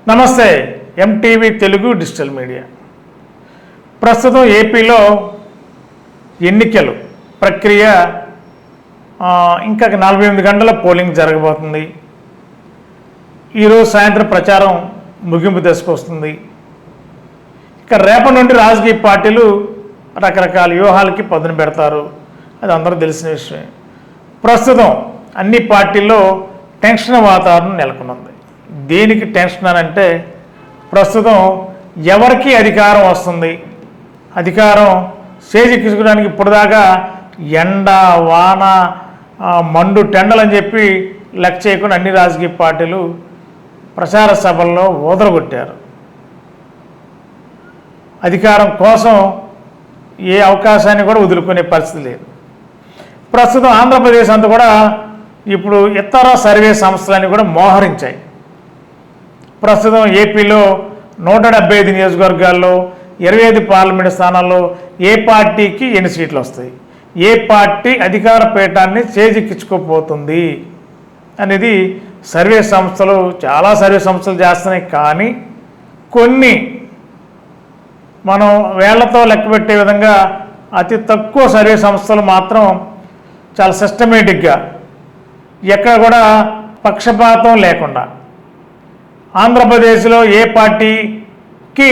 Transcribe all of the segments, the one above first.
నమస్తే MTV Telugu digital media. ప్రస్తుతం ఏపీలో ఎన్నికలు ప్రక్రియ ఇంకా 48 గంటల పోలింగ్ జరగబోతుంది. ఈరోజు సాయంత్రం ప్రచారం ముగింపు దశకు వస్తుంది. ఇక రేపటి నుండి రాజకీయ పార్టీలు రకరకాల వ్యూహాలకి పదును పెడతారు. అది అందరూ తెలిసిన విషయమే. ప్రస్తుతం అన్ని పార్టీల్లో టెన్షన్ వాతావరణం నెలకొంది. దేనికి టెన్షన్ అని అంటే, ప్రస్తుతం ఎవరికి అధికారం వస్తుంది, అధికారం చేజిక్కించుకోవడానికి ఇప్పటిదాకా ఎండ వాన మండు టెండలని చెప్పి లెక్క చేయకుండా అన్ని రాజకీయ పార్టీలు ప్రచార సభల్లో ఊదరగొట్టారు. అధికారం కోసం ఏ అవకాశాన్ని కూడా వదులుకునే పరిస్థితి లేదు. ప్రస్తుతం ఆంధ్రప్రదేశ్ అంతా కూడా ఇప్పుడు ఇతర సర్వే సంస్థలన్నీ కూడా మోహరించాయి. ప్రస్తుతం ఏపీలో 175 నియోజకవర్గాల్లో 25 పార్లమెంటు స్థానాల్లో ఏ పార్టీకి ఎన్ని సీట్లు వస్తాయి, ఏ పార్టీ అధికార పీఠాన్ని చేజిక్కించుకోపోతుంది అనేది సర్వే సంస్థలు, చాలా సర్వే సంస్థలు చేస్తున్నాయి. కానీ కొన్ని మనం వేళ్లతో లెక్కపెట్టే విధంగా అతి తక్కువ సర్వే సంస్థలు మాత్రం చాలా సిస్టమేటిక్గా ఎక్కడ కూడా పక్షపాతం లేకుండా ఆంధ్రప్రదేశ్లో ఏ పార్టీకి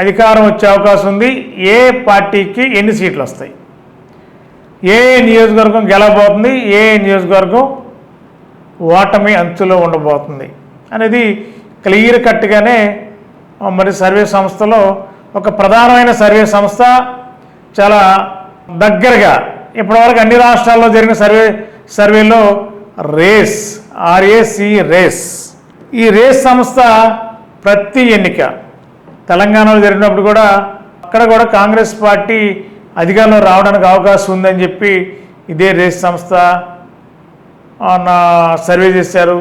అధికారం వచ్చే అవకాశం ఉంది, ఏ పార్టీకి ఎన్ని సీట్లు వస్తాయి, ఏ నియోజకవర్గం గెలవబోతుంది, ఏ నియోజకవర్గం ఓటమి అంచులో ఉండబోతుంది అనేది క్లియర్ కట్గానే మరి సర్వే సంస్థలో ఒక ప్రధానమైన సర్వే సంస్థ చాలా దగ్గరగా ఇప్పటివరకు అన్ని రాష్ట్రాల్లో జరిగిన సర్వేలో RAC ఈ రేస్ సంస్థ ప్రతి ఎన్నిక తెలంగాణలో జరిగినప్పుడు కూడా అక్కడ కూడా కాంగ్రెస్ పార్టీ అధికారంలో రావడానికి అవకాశం ఉందని చెప్పి ఇదే రేస్ సంస్థ సర్వే చేశారు.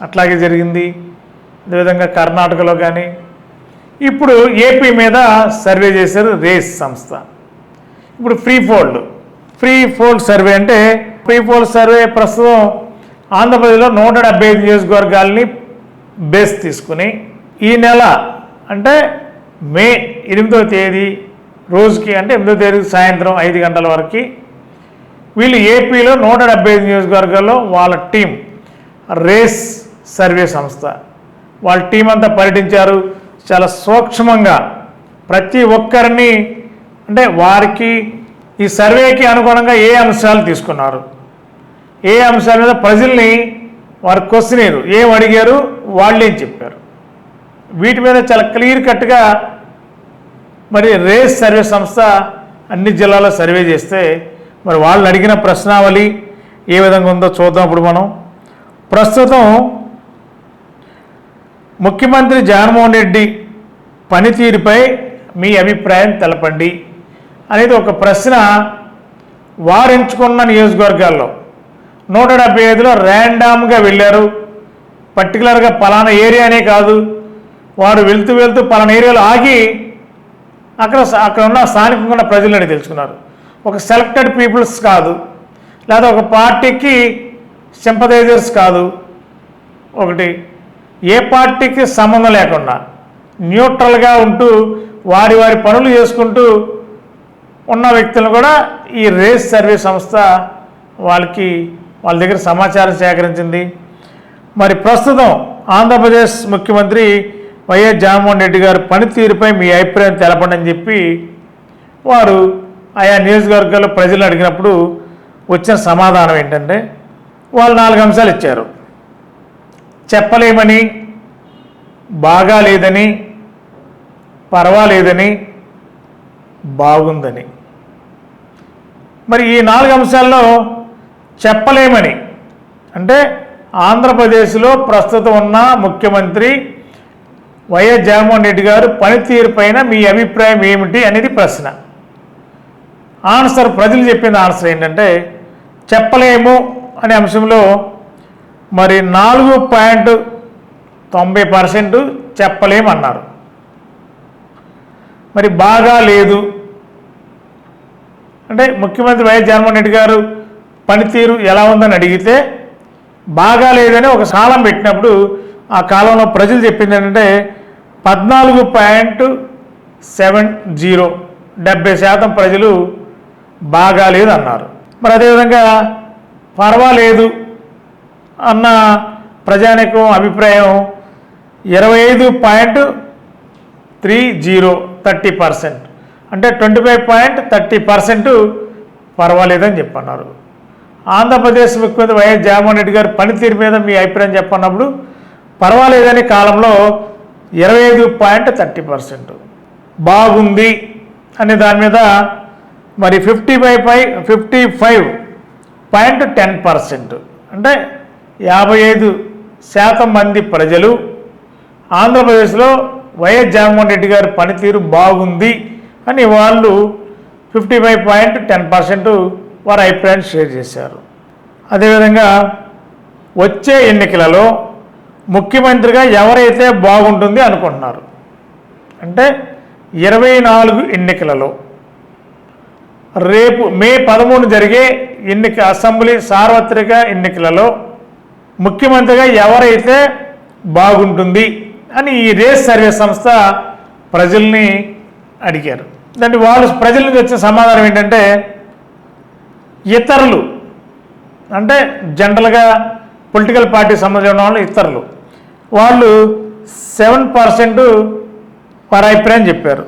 అట్లాగే జరిగింది. అదేవిధంగా కర్ణాటకలో కానీ ఇప్పుడు ఏపీ మీద సర్వే చేశారు రేస్ సంస్థ. ఇప్పుడు ఫ్రీ ఫోల్డ్ సర్వే అంటే సర్వే ప్రస్తుతం ఆంధ్రప్రదేశ్లో 175 నియోజకవర్గాల్ని బేస్ తీసుకుని ఈ నెల అంటే మే 8వ తేదీ రోజుకి అంటే 8వ తేదీ సాయంత్రం 5 గంటల వరకు వీళ్ళు ఏపీలో 175 నియోజకవర్గాల్లో వాళ్ళ టీం రేస్ సర్వే సంస్థ వాళ్ళ టీం అంతా పర్యటించారు. చాలా సూక్ష్మంగా ప్రతి ఒక్కరిని అంటే వారికి ఈ సర్వేకి అనుగుణంగా ఏ అంశాలు తీసుకున్నారు, ఏ అంశాల మీద ప్రజల్ని వారు క్వశ్చన్ ఏం అడిగారు, వాళ్ళేం చెప్పారు, వీటి మీద చాలా క్లియర్ కట్గా మరి రేస్ సర్వే సంస్థ అన్ని జిల్లాల్లో సర్వే చేస్తే మరి వాళ్ళు అడిగిన ప్రశ్నావళి ఏ విధంగా ఉందో చూద్దాం. ఇప్పుడు మనం ప్రస్తుతం ముఖ్యమంత్రి జగన్మోహన్ రెడ్డి పనితీరుపై మీ అభిప్రాయం తెలపండి అనేది ఒక ప్రశ్న. వారు ఎంచుకున్న నియోజకవర్గాల్లో 175లో ర్యాండమ్గా వెళ్ళారు. పర్టికులర్గా పలానా ఏరియానే కాదు, వారు వెళ్తూ పలానా ఏరియాలో ఆగి అక్కడ ఉన్న స్థానికంగా ఉన్న ప్రజలని తెలుసుకున్నారు. ఒక సెలెక్టెడ్ పీపుల్స్ కాదు, లేదా ఒక పార్టీకి సింపథైజర్స్ కాదు, ఒకటి ఏ పార్టీకి సంబంధం లేకుండా న్యూట్రల్గా ఉంటూ వారి పనులు చేసుకుంటూ ఉన్న వ్యక్తులను కూడా ఈ రేస్ సర్వే సంస్థ వాళ్ళ దగ్గర సమాచారం సేకరించింది. మరి ప్రస్తుతం ఆంధ్రప్రదేశ్ ముఖ్యమంత్రి వైఎస్ జగన్మోహన్ రెడ్డి గారి పనితీరుపై మీ అభిప్రాయం తెలపండి అని చెప్పి వారు ఆయా నియోజకవర్గాల్లో ప్రజలు అడిగినప్పుడు వచ్చిన సమాధానం ఏంటంటే, వాళ్ళు 4 అంశాలు ఇచ్చారు. చెప్పలేమని, బాగాలేదని, పర్వాలేదని, బాగుందని. మరి ఈ 4 అంశాల్లో చెప్పలేమని అంటే ఆంధ్రప్రదేశ్లో ప్రస్తుతం ఉన్న ముఖ్యమంత్రి వైఎస్ జగన్మోహన్ రెడ్డి గారు పనితీరు పైన మీ అభిప్రాయం ఏమిటి అనేది ప్రశ్న. ఆన్సర్, ప్రజలు చెప్పిన ఆన్సర్ ఏంటంటే చెప్పలేము అనే అంశంలో మరి 4.90% చెప్పలేమన్నారు. మరి బాగా లేదు అంటే ముఖ్యమంత్రి వైఎస్ జగన్మోహన్ రెడ్డి గారు పనితీరు ఎలా ఉందని అడిగితే బాగా లేదని ఒక కాలం పెట్టినప్పుడు ఆ కాలంలో ప్రజలు చెప్పింది ఏంటంటే 14.70 70% ప్రజలు బాగాలేదు అన్నారు. మరి అదేవిధంగా పర్వాలేదు అన్న ప్రజానికం అభిప్రాయం 25.30 30%, అంటే 25.30% పర్వాలేదని చెప్పన్నారు. ఆంధ్రప్రదేశ్ ముఖ్యమంత్రి వైఎస్ జగన్మోహన్ రెడ్డి గారి పనితీరు మీద మీ అభిప్రాయం చెప్పన్నప్పుడు పర్వాలేదని కాలంలో 25.30%, బాగుంది అనే దాని మీద మరి 55.10%, అంటే 55% మంది ప్రజలు ఆంధ్రప్రదేశ్లో వైఎస్ జగన్మోహన్ రెడ్డి గారి పనితీరు బాగుంది అని వాళ్ళు 55.10% వారి అభిప్రాయాన్ని షేర్ చేశారు. అదేవిధంగా వచ్చే ఎన్నికలలో ముఖ్యమంత్రిగా ఎవరైతే బాగుంటుంది అనుకుంటున్నారు అంటే 24 ఎన్నికలలో రేపు మే 13 జరిగే అసెంబ్లీ సార్వత్రిక ఎన్నికలలో ముఖ్యమంత్రిగా ఎవరైతే బాగుంటుంది అని ఈ రేస్ సర్వే సంస్థ ప్రజల్ని అడిగారు. దాన్ని వాళ్ళు ప్రజల నుంచి వచ్చిన సమాధానం ఏంటంటే ఇతరులు, అంటే జనరల్గా పొలిటికల్ పార్టీ సంబంధించిన వాళ్ళు ఇతరులు, వాళ్ళు 7% వారి అభిప్రాయం చెప్పారు.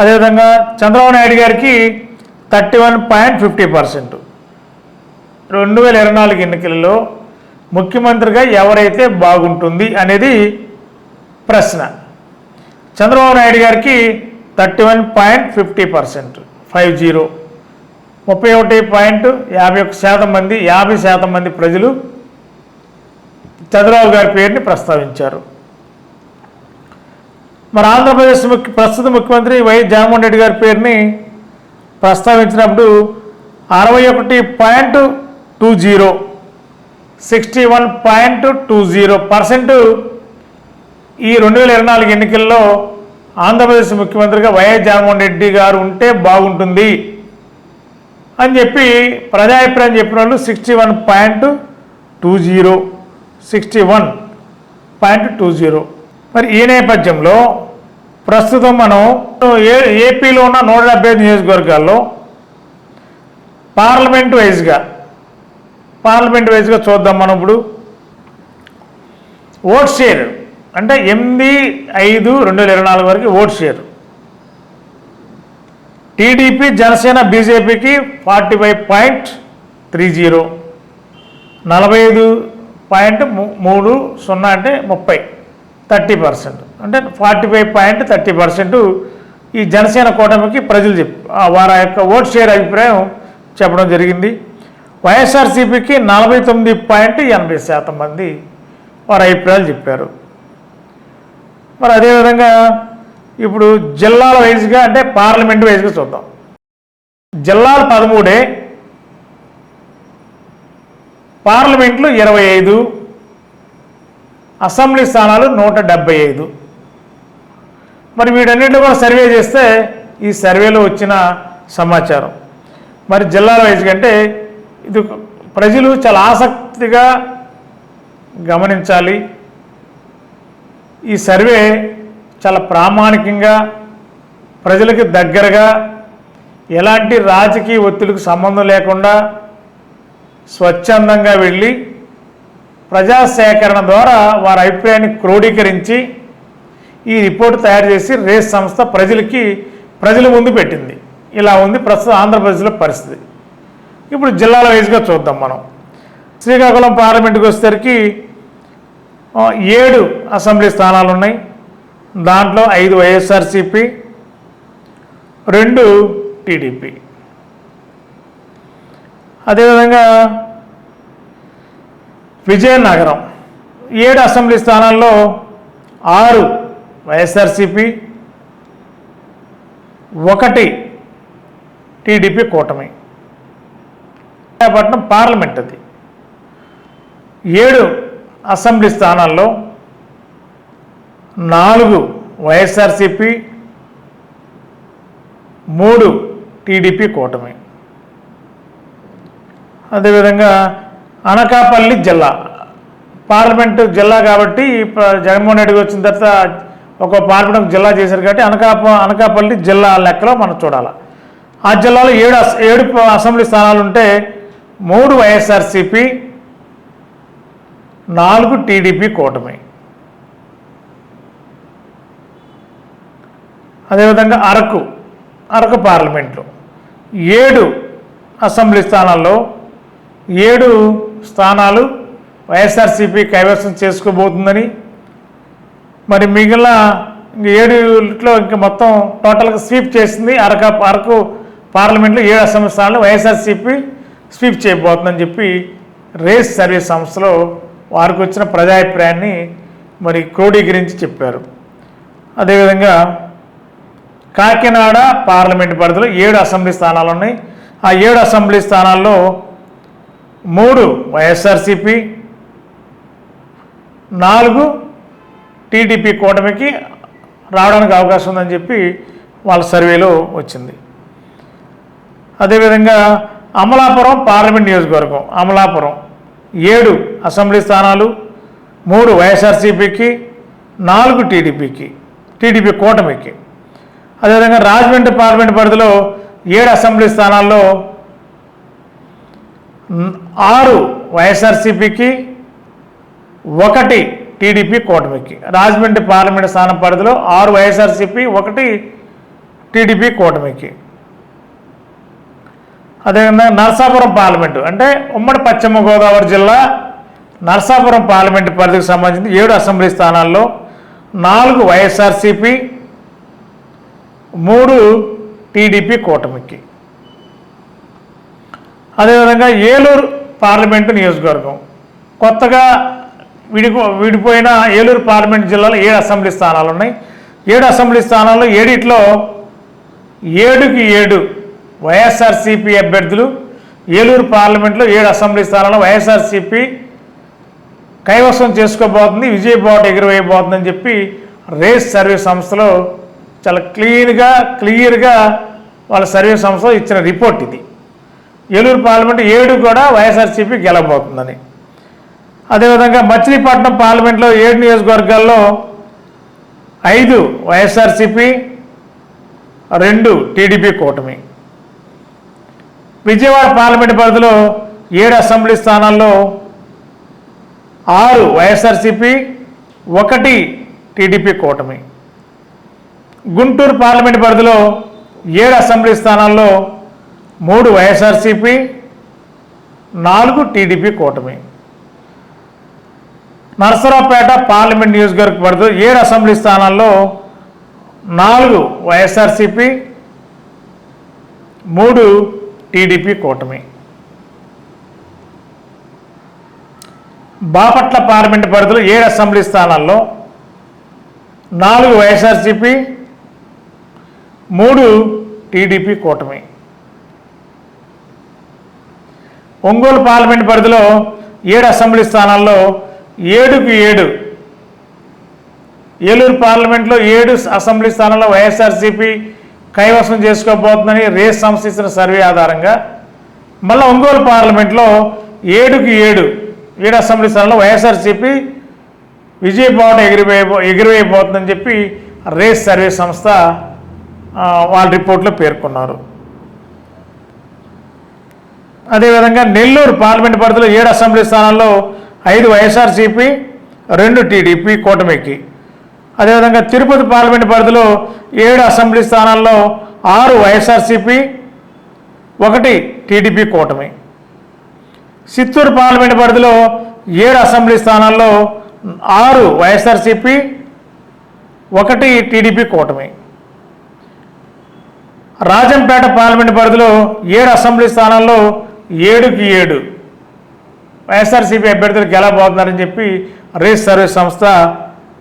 అదేవిధంగా చంద్రబాబు నాయుడు గారికి 31.50%. 2024 ఎన్నికలలో ముఖ్యమంత్రిగా ఎవరైతే బాగుంటుంది అనేది ప్రశ్న. చంద్రబాబు నాయుడు గారికి 31.50%, 31.51% మంది 50% మంది ప్రజలు చంద్రబాబు గారి పేరుని ప్రస్తావించారు. మరి ఆంధ్రప్రదేశ్ ప్రస్తుత ముఖ్యమంత్రి వైఎస్ జగన్మోహన్ రెడ్డి గారి పేరుని ప్రస్తావించినప్పుడు 61.20 61.20% ఈ 2024 ఎన్నికల్లో ఆంధ్రప్రదేశ్ ముఖ్యమంత్రిగా వైఎస్ జగన్మోహన్ రెడ్డి గారు ఉంటే బాగుంటుంది అని చెప్పి ప్రజాభిప్రాయం చెప్పిన వాళ్ళు 61.20 61.20. మరి ఈ నేపథ్యంలో ప్రస్తుతం మనం ఏపీలో ఉన్న 175 నియోజకవర్గాల్లో పార్లమెంట్ వైజ్గా చూద్దాం. మనం ఇప్పుడు ఓట్ షేర్ అంటే 8/5/2024 వరకు ఓట్ షేర్ టీడీపీ జనసేన బీజేపీకి 45.30 45.30 అంటే 30% అంటే 45.30% ఈ జనసేన కూటమికి ప్రజలు వారి యొక్క ఓట్ షేర్ అభిప్రాయం చెప్పడం జరిగింది. వైఎస్ఆర్సీపీకి 49.80% మంది వారి అభిప్రాయాలు చెప్పారు. మరి అదేవిధంగా ఇప్పుడు జిల్లాల వైజ్గా అంటే పార్లమెంట్ వైజ్గా చూద్దాం. జిల్లాలు 13, పార్లమెంట్లు 25, అసెంబ్లీ స్థానాలు 175. మరి వీటన్నిటిలో కూడా సర్వే చేస్తే ఈ సర్వేలో వచ్చిన సమాచారం మరి జిల్లాల వైజ్గా అంటే ఇది ప్రజలు చాలా ఆసక్తిగా గమనించాలి. ఈ సర్వే చాలా ప్రామాణికంగా ప్రజలకు దగ్గరగా ఎలాంటి రాజకీయ ఒత్తిడికి సంబంధం లేకుండా స్వచ్ఛందంగా వెళ్ళి ప్రజాసేకరణ ద్వారా వారి అభిప్రాయాన్ని క్రోడీకరించి ఈ రిపోర్టు తయారు చేసి రేస్ సంస్థ ప్రజల ముందు పెట్టింది. ఇలా ఉంది ప్రస్తుతం ఆంధ్రప్రదేశ్లో పరిస్థితి. ఇప్పుడు జిల్లాల వైజ్గా చూద్దాం. మనం శ్రీకాకుళం పార్లమెంటుకి వచ్చేసరికి 7 అసెంబ్లీ స్థానాలు ఉన్నాయి. దాంట్లో 5 వైఎస్ఆర్సీపీ, 2 టీడీపీ. అదేవిధంగా విజయనగరం 7 అసెంబ్లీ స్థానాల్లో 6 వైఎస్ఆర్సీపీ, 1 టీడీపీ కూటమి. విశాఖపట్నం పార్లమెంట్ అది 7 అసెంబ్లీ స్థానాల్లో 4 వైఎస్ఆర్సీపీ, 3 టీడీపీ కూటమి. అదేవిధంగా అనకాపల్లి జిల్లా పార్లమెంటు జిల్లా కాబట్టి జగన్మోహన్ రెడ్డి వచ్చిన తర్వాత ఒక పార్లమెంట్ జిల్లా చేశారు కాబట్టి అనకాపల్లి జిల్లా లెక్కలో మనం చూడాలి. ఆ జిల్లాలో 7 అసెంబ్లీ స్థానాలు ఉంటే 3 వైఎస్ఆర్సీపీ, 4 టీడీపీ కూటమి. అదేవిధంగా అరకు పార్లమెంట్లో 7 అసెంబ్లీ స్థానాల్లో 7 స్థానాలు వైఎస్ఆర్సీపీ కైవసం చేసుకోబోతుందని, మరి మిగిలిన 7లో ఇంకా మొత్తం టోటల్గా స్వీప్ చేసింది అరకు పార్లమెంట్లో 7 అసెంబ్లీ స్థానాలు వైఎస్ఆర్సీపీ స్వీప్ చేయబోతుందని చెప్పి రేస్ సర్వే సంస్థలో వారికి వచ్చిన ప్రజాభిప్రాయాన్ని మరి క్రోడీకరించి చెప్పారు. అదేవిధంగా కాకినాడ పార్లమెంటు పరిధిలో 7 అసెంబ్లీ స్థానాలు ఉన్నాయి. ఆ 7 అసెంబ్లీ స్థానాల్లో 3 వైఎస్ఆర్సీపీ, 4 టీడీపీ కూటమికి రావడానికి అవకాశం ఉందని చెప్పి వాళ్ళ సర్వేలో వచ్చింది. అదేవిధంగా అమలాపురం పార్లమెంట్ నియోజకవర్గం, అమలాపురం 7 అసెంబ్లీ స్థానాలు, 3 వైఎస్ఆర్సీపీకి, 4 టీడీపీ కూటమికి. అదేవిధంగా రాజమండ్రి పార్లమెంట్ పరిధిలో 7 అసెంబ్లీ స్థానాల్లో 6 వైఎస్ఆర్సీపీకి, 1 టీడీపీ కూటమికి. రాజమండ్రి పార్లమెంట్ స్థానం పరిధిలో 6 వైఎస్ఆర్సీపీ, 1 టీడీపీ కూటమికి. అదేవిధంగా నరసాపురం పార్లమెంటు అంటే ఉమ్మడి పశ్చిమ గోదావరి జిల్లా నరసాపురం పార్లమెంటు పరిధికి సంబంధించి 7 అసెంబ్లీ స్థానాల్లో 4 వైఎస్ఆర్సీపీ, 3 టీడీపీ కూటమికి. అదేవిధంగా ఏలూరు పార్లమెంటు నియోజకవర్గం కొత్తగా విడిపోయిన ఏలూరు పార్లమెంట్ జిల్లాలో 7 అసెంబ్లీ స్థానాలు ఉన్నాయి. 7 అసెంబ్లీ స్థానాల్లో 7ట్లో 7కి 7 వైఎస్ఆర్సీపీ అభ్యర్థులు. ఏలూరు పార్లమెంట్లో 7 అసెంబ్లీ స్థానాల్లో వైఎస్ఆర్సీపీ కైవసం చేసుకోబోతుంది, విజయబావుట ఎగురవేయబోతుందని చెప్పి రేస్ సర్వే సంస్థలో చాలా క్లియర్గా వాళ్ళ సర్వే సంస్థ ఇచ్చిన రిపోర్ట్ ఇది. ఏలూరు పార్లమెంట్ 7 కూడా వైఎస్ఆర్సీపీ గెలవబోతుందని. అదేవిధంగా మచిలీపట్నం పార్లమెంట్లో 7 నియోజకవర్గాల్లో 5 వైఎస్ఆర్సీపీ, 2 టీడీపీ కూటమి. విజయవాడ పార్లమెంట్ పరిధిలో 7 అసెంబ్లీ స్థానాల్లో 6 వైఎస్ఆర్సీపీ, 1 టీడీపీ కూటమి. గుంటూరు పార్లమెంట్ పరిధిలో 7 అసెంబ్లీ స్థానాల్లో 3 వైఎస్ఆర్సీపీ, 4 టీడీపీ కూటమి. నరసరావుపేట పార్లమెంట్ నియోజకవర్గ పరిధిలో 7 అసెంబ్లీ స్థానాల్లో 4 వైఎస్ఆర్సీపీ, 3 టీడీపీ కూటమి. బాపట్ల పార్లమెంట్ పరిధిలో 7 అసెంబ్లీ స్థానాల్లో 4 వైఎస్ఆర్సీపీ, 3 టీడీపీ కూటమి. ఒంగోలు పార్లమెంట్ పరిధిలో 7 అసెంబ్లీ స్థానాల్లో 7కి 7 ఏలూరు పార్లమెంట్లో 7 అసెంబ్లీ స్థానాల్లో వైఎస్ఆర్సీపీ కైవసం చేసుకోబోతుందని రేస్ సంస్థ ఇచ్చిన సర్వే ఆధారంగా మళ్ళీ ఒంగోలు పార్లమెంట్లో 7కి 7 అసెంబ్లీ స్థానాల్లో వైఎస్ఆర్సీపీ విజయబావుట ఎగిరివేయబోతుందని చెప్పి రేస్ సర్వే సంస్థ వాళ్ళ రిపోర్ట్లో పేర్కొన్నారు. అదేవిధంగా నెల్లూరు పార్లమెంట్ పరిధిలో 7 అసెంబ్లీ స్థానాల్లో 5 వైఎస్ఆర్సీపీ, 2 టీడీపీ కూటమికి. అదేవిధంగా తిరుపతి పార్లమెంట్ పరిధిలో 7 అసెంబ్లీ స్థానాల్లో 6 వైఎస్ఆర్సీపీ, 1 టీడీపీ కూటమి. చిత్తూరు పార్లమెంట్ పరిధిలో 7 అసెంబ్లీ స్థానాల్లో 6 వైఎస్ఆర్సీపీ, 1 టీడీపీ కూటమి. రాజంపేట పార్లమెంట్ పరిధిలో 7 అసెంబ్లీ స్థానాల్లో 7కి 7 వైఎస్ఆర్సీపీ అభ్యర్థులు గెలవబోతున్నారని చెప్పి రేస్ సర్వే సంస్థ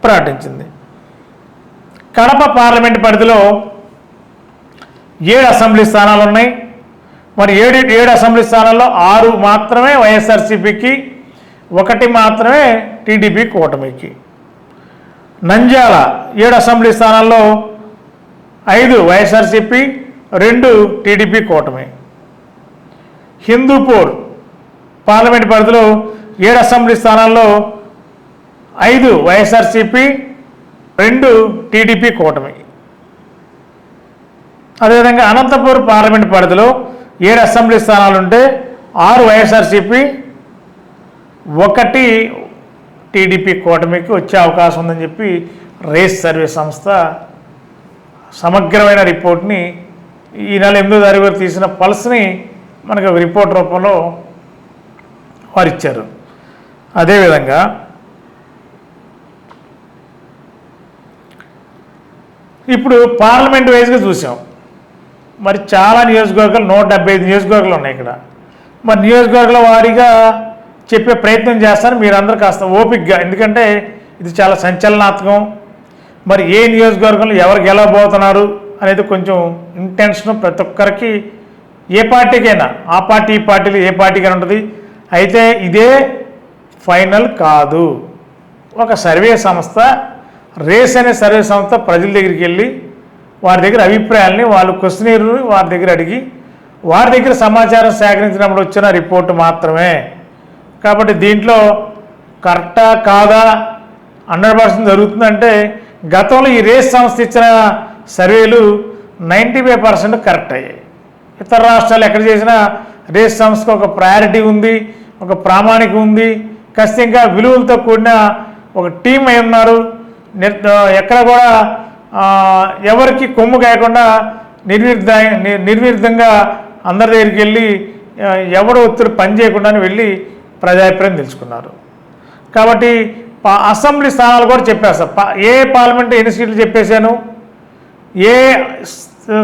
ప్రకటించింది. కడప పార్లమెంట్ పరిధిలో 7 అసెంబ్లీ స్థానాలు ఉన్నాయి. మరి 7 అసెంబ్లీ స్థానాల్లో 6 మాత్రమే వైఎస్ఆర్సీపీకి, 1 మాత్రమే టీడీపీ కూటమికి. నంద్యాల 7 అసెంబ్లీ స్థానాల్లో 5 వైఎస్ఆర్సీపీ, 2 టీడీపీ కూటమి. హిందూపూర్ పార్లమెంట్ పరిధిలో 7 అసెంబ్లీ స్థానాల్లో 5 వైఎస్ఆర్సీపీ, 2 టీడీపీ కూటమి. అదేవిధంగా అనంతపూర్ పార్లమెంట్ పరిధిలో 7 అసెంబ్లీ స్థానాలుంటే 6 వైఎస్ఆర్సీపీ, 1 టీడీపీ కూటమికి వచ్చే అవకాశం ఉందని చెప్పి రేస్ సర్వే సంస్థ సమగ్రమైన రిపోర్ట్ని ఈ నెల 8వ తారీఖు వరకు తీసిన పల్స్ని మనకు రిపోర్ట్ రూపంలో వారు ఇచ్చారు. అదేవిధంగా ఇప్పుడు పార్లమెంట్ వైజ్గా చూసాం. మరి చాలా నియోజకవర్గాలు 175 నియోజకవర్గాలు ఉన్నాయి ఇక్కడ. మరి నియోజకవర్గాల వారీగా చెప్పే ప్రయత్నం చేస్తాను, మీరందరూ కాస్త ఓపికగా, ఎందుకంటే ఇది చాలా సంచలనాత్మకం. మరి ఏ నియోజకవర్గంలో ఎవరు గెలవబోతున్నారు అనేది కొంచెం ఇంటెన్షన్ ప్రతి ఒక్కరికి, ఏ పార్టీకైనా, ఆ పార్టీ ఈ పార్టీలు ఏ పార్టీకైనా ఉంటుంది. అయితే ఇదే ఫైనల్ కాదు. ఒక సర్వే సంస్థ, రేస్ అనే సర్వే సంస్థ ప్రజల దగ్గరికి వెళ్ళి వారి దగ్గర అభిప్రాయాలని, వాళ్ళు క్వశ్చనీర్ని వారి దగ్గర అడిగి వారి దగ్గర సమాచారం సేకరించినప్పుడు వచ్చిన రిపోర్టు మాత్రమే. కాబట్టి దీంట్లో కరెక్టా కాదా 100% జరుగుతుందంటే, గతంలో ఈ రేస్ సంస్థ ఇచ్చిన సర్వేలు 95% కరెక్ట్ అయ్యాయి. ఇతర రాష్ట్రాలు ఎక్కడ చేసినా రేస్ సంస్థకు ఒక ప్రయారిటీ ఉంది, ఒక ప్రామాణికం ఉంది, ఖచ్చితంగా విలువలతో కూడిన ఒక టీం అయి ఉన్నారు. ఎక్కడ కూడా ఎవరికి కొమ్ము కాయకుండా నిర్విరుద్ధంగా అందరి దగ్గరికి వెళ్ళి ఎవరు ఒత్తిడి పని చేయకుండా వెళ్ళి ప్రజాభిప్రాయం తెలుసుకున్నారు. కాబట్టి అసెంబ్లీ స్థానాలు కూడా చెప్పేస్తా, ఏ పార్లమెంట్ ఎన్ని సీట్లు చెప్పేశాను, ఏ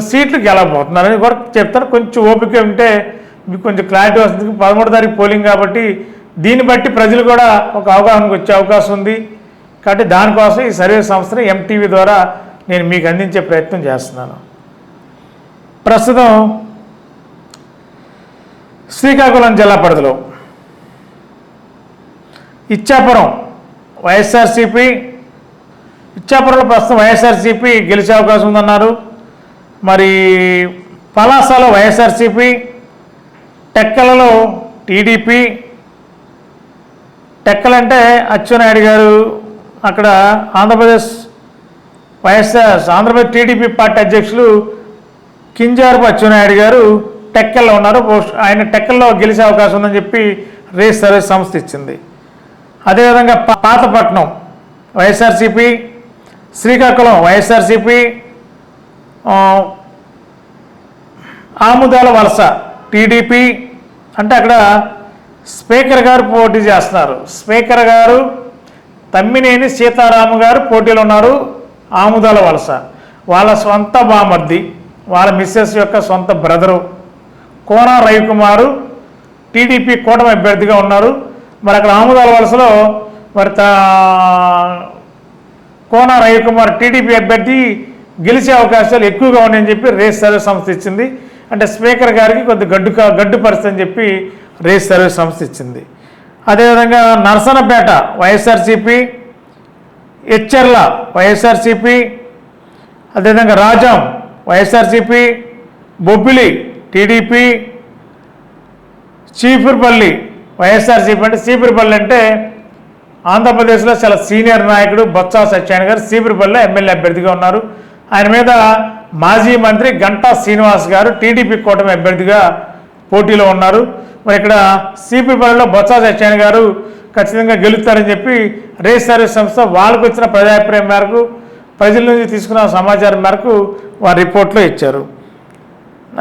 సీట్లు గెలవబోతున్నారని కూడా చెప్తాను. కొంచెం ఓపిక ఉంటే మీకు కొంచెం క్లారిటీ వస్తుంది. 13వ తారీఖు పోలింగ్ కాబట్టి దీన్ని బట్టి ప్రజలు కూడా ఒక అవగాహనకు వచ్చే అవకాశం ఉంది. కాబట్టి దానికోసం ఈ సర్వే సంస్థని ఎంటీవీ ద్వారా నేను మీకు అందించే ప్రయత్నం చేస్తున్నాను. ప్రస్తుతం శ్రీకాకుళం జిల్లా పరిధిలో ఇచ్చాపురం వైఎస్ఆర్సీపీ, ఇచ్చాపురంలో ప్రస్తుతం వైఎస్ఆర్సీపీ గెలిచే అవకాశం ఉందన్నారు. మరి పలాసలో వైఎస్ఆర్సీపీ, టెక్కలలో టీడీపీ. టెక్కలంటే అచ్చెన్నాయుడు గారు అక్కడ ఆంధ్రప్రదేశ్ టీడీపీ పార్టీ అధ్యక్షులు కింజారపు అచ్చెన్నాయుడు గారు టెక్కల్లో ఉన్నారు. ఆయన టెక్కల్లో గెలిచే అవకాశం ఉందని చెప్పి రేస్ సర్వే సంస్థ ఇచ్చింది. అదేవిధంగా పాతపట్నం వైఎస్ఆర్సీపీ, శ్రీకాకుళం వైఎస్ఆర్సీపీ, ఆముదాల వలస టీడీపీ. అంటే అక్కడ స్పీకర్ గారు పోటీ చేస్తున్నారు. స్పీకర్ గారు తమ్మినేని సీతారాము గారు పోటీలో ఉన్నారు. ఆముదాల వలస వాళ్ళ సొంత బామర్ది, వాళ్ళ మిస్సెస్ యొక్క సొంత బ్రదరు కోన రవికుమారు టీడీపీ కూటమి అభ్యర్థిగా ఉన్నారు. మరి అక్కడ ఆముదాల వలసలో మరి కోన రవికుమార్ టీడీపీ అభ్యర్థి గెలిచే అవకాశాలు ఎక్కువగా ఉన్నాయని చెప్పి రేస్ సర్వే సంస్థ ఇచ్చింది. అంటే స్పీకర్ గారికి కొద్ది గడ్డు పరిస్థితి అని చెప్పి రేస్ సర్వే సంస్థ ఇచ్చింది. అదేవిధంగా నరసనపేట వైఎస్ఆర్సీపీ, ఎచ్చెర్ల వైఎస్ఆర్సీపీ, అదేవిధంగా రాజాం వైఎస్ఆర్సీపీ, బొబ్బిలి టీడీపీ, చీపురుపల్లి వైఎస్ఆర్సీపీ. అంటే చీపురుపల్లి అంటే ఆంధ్రప్రదేశ్లో చాలా సీనియర్ నాయకుడు బొత్స సత్యనారాయణ గారు చీపురుపల్లిలో ఎమ్మెల్యే అభ్యర్థిగా ఉన్నారు. ఆయన మీద మాజీ మంత్రి గంటా శ్రీనివాస్ గారు టీడీపీ కూటమి అభ్యర్థిగా పోటీలో ఉన్నారు. మరి ఇక్కడ చీపురుపల్లిలో బొత్స సత్యనారాయణ గారు ఖచ్చితంగా గెలుస్తారని చెప్పి రేస్ సర్వే సంస్థ వాళ్ళకు వచ్చిన ప్రజాభిప్రాయం మేరకు, ప్రజల నుంచి తీసుకున్న సమాచారం మేరకు వారి రిపోర్ట్లో ఇచ్చారు.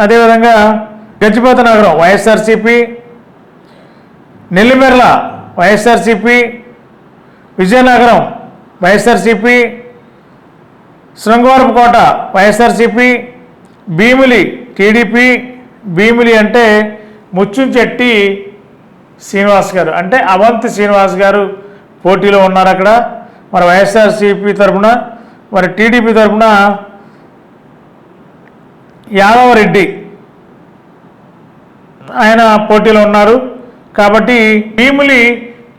అదేవిధంగా గజపతి నగరం వైఎస్ఆర్సీపీ, నెల్లిమెర్ల వైఎస్ఆర్సీపీ, విజయనగరం వైఎస్ఆర్సీపీ, శృంగవరపుకోట వైఎస్ఆర్సీపీ, భీమిలి టీడీపీ. భీమిలి అంటే ముచ్చుంచెట్టి శ్రీనివాస్ గారు, అంటే అవంతి శ్రీనివాస్ గారు పోటీలో ఉన్నారు అక్కడ. మరి వైఎస్ఆర్సీపీ తరఫున, మరి టీడీపీ తరఫున యాదవరెడ్డి ఆయన పోటీలో ఉన్నారు. కాబట్టి భీమిలి